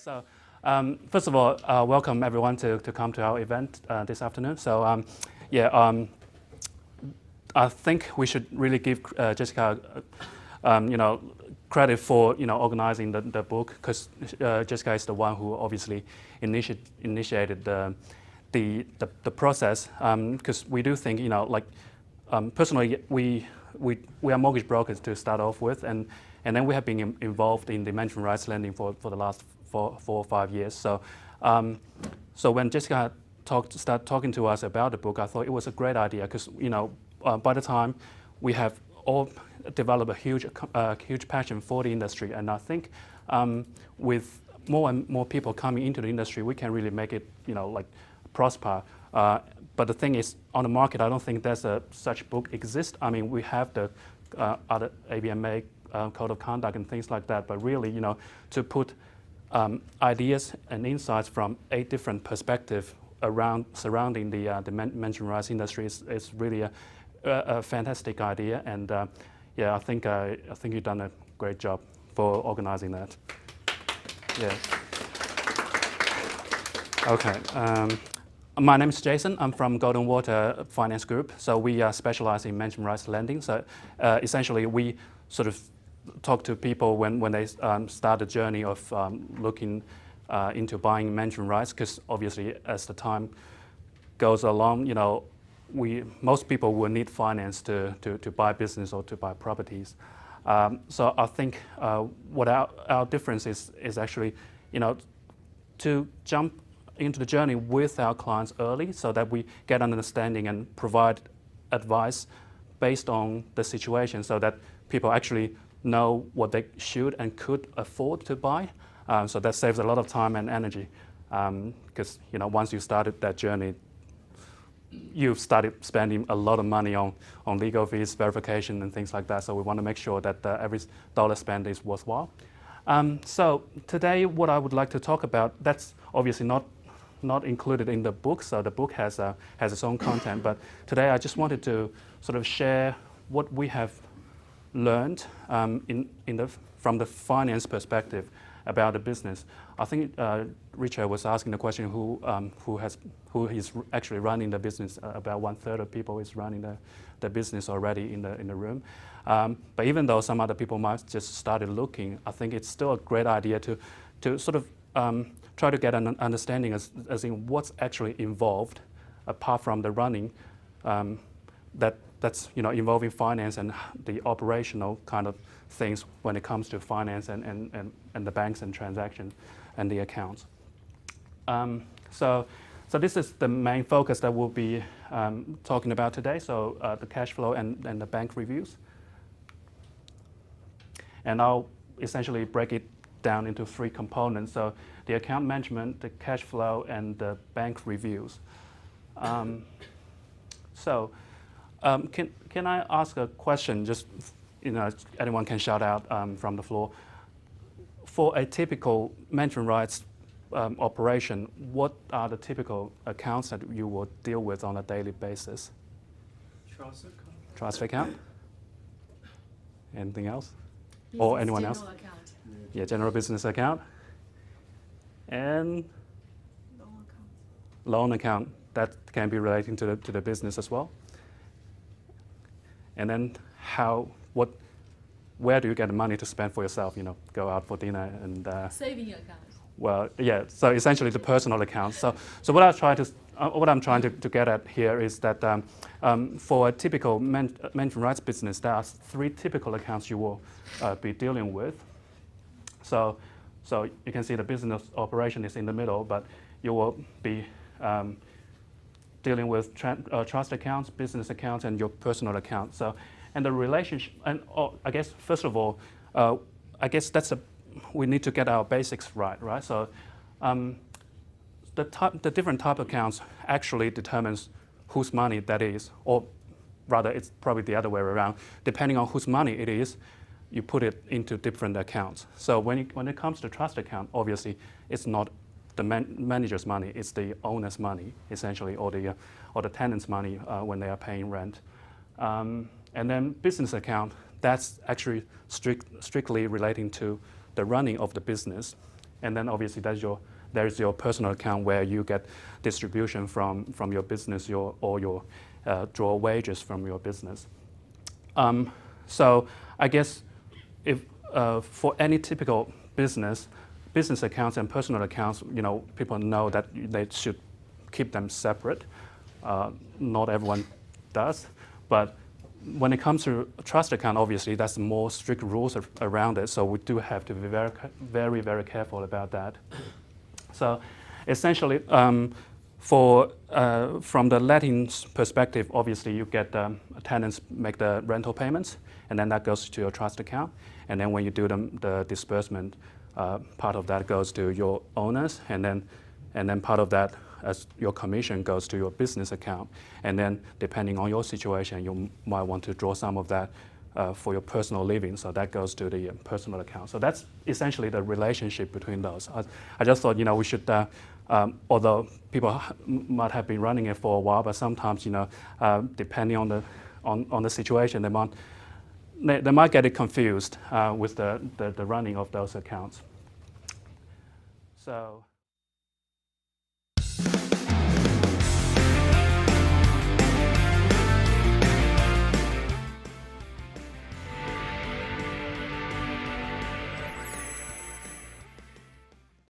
right, so first of all, welcome everyone to come to our event this afternoon. So I think we should really give Jessica, credit for organizing the book, because Jessica is the one who obviously initiated the process. Because we do think, personally, we are mortgage brokers to start off with, and then we have been involved in the management rights lending for the last four or 5 years. So when Jessica started talking to us about the book, I thought it was a great idea, because by the time we have all developed a huge passion for the industry, and I think with more and more people coming into the industry, we can really make it prosper. But the thing is, on the market, I don't think there's such book exists. I mean, we have the other ABMA code of conduct and things like that, but really, to put ideas and insights from 8 different perspectives surrounding the management rights industry is really a fantastic idea, and I think you've done a great job for organizing that. Yeah. Okay. My name is Jason. I'm from Golden Water Finance Group. So we specialize in management rights lending. So essentially, we sort of talk to people when they start the journey of looking into buying management rights, because obviously, as the time goes along, most people will need finance to buy business or to buy properties. So I think what our difference is actually, to jump into the journey with our clients early, so that we get an understanding and provide advice based on the situation, so that people actually know what they should and could afford to buy. So that saves a lot of time and energy, because once you started that journey, you've started spending a lot of money on legal fees, verification, and things like that. So we want to make sure that every dollar spent is worthwhile. So today, what I would like to talk about, that's obviously not included in the book. So the book has its own content. But today, I just wanted to sort of share what we have learned from the finance perspective about the business. I think Richard was asking the question who is actually running the business. About 1/3 of people is running the business already in the room. But even though some other people might just started looking, I think it's still a great idea to sort of try to get an understanding as in what's actually involved, apart from the running, that's involving finance and the operational kind of things when it comes to finance and the banks and transactions and the accounts. So this is the main focus that we'll be talking about today. So the cash flow and the bank reviews. And I'll essentially break it down into 3 components. So the account management, the cash flow, and the bank reviews. Can I ask a question? Just anyone can shout out from the floor. For a typical management rights operation, what are the typical accounts that you will deal with on a daily basis? Trust account. Trust account. Anything else? Or anyone else? General account. Yeah, general business account. And Loan account. loan account, that can be relating to the business as well. And then where do you get the money to spend for yourself? Go out for dinner and. Saving account. Well, yeah. So essentially, the personal account. So what I'm trying to get at here is that for a typical management rights business, there are 3 typical accounts you will be dealing with. So you can see the business operation is in the middle, but you will be dealing with trust accounts, business accounts, and your personal account. So, and the relationship, and I guess first of all, I guess we need to get our basics right? So, the different type of accounts actually determines whose money that is, or rather, it's probably the other way around. Depending on whose money it is, you put it into different accounts. So when it comes to trust account, obviously, it's not the manager's money, it's the owner's money, essentially, or the tenant's money when they are paying rent. And then business account, that's actually strictly relating to the running of the business. And then obviously there's your personal account where you get distribution from your business or your draw wages from your business. So I guess if for any typical business accounts and personal accounts, people know that they should keep them separate. Not everyone does, but when it comes to a trust account, obviously that's more strict rules around it. So we do have to be very, very, very careful about that. So essentially, from the lettings perspective, obviously you get tenants make the rental payments, and then that goes to your trust account. And then when you do the disbursement, part of that goes to your owners, and then part of that as your commission goes to your business account. And then depending on your situation, you might want to draw some of that for your personal living, so that goes to the personal account. So that's essentially the relationship between those. I just thought, we should, although people might have been running it for a while, but sometimes, depending on the situation, they might get it confused with the running of those accounts. So.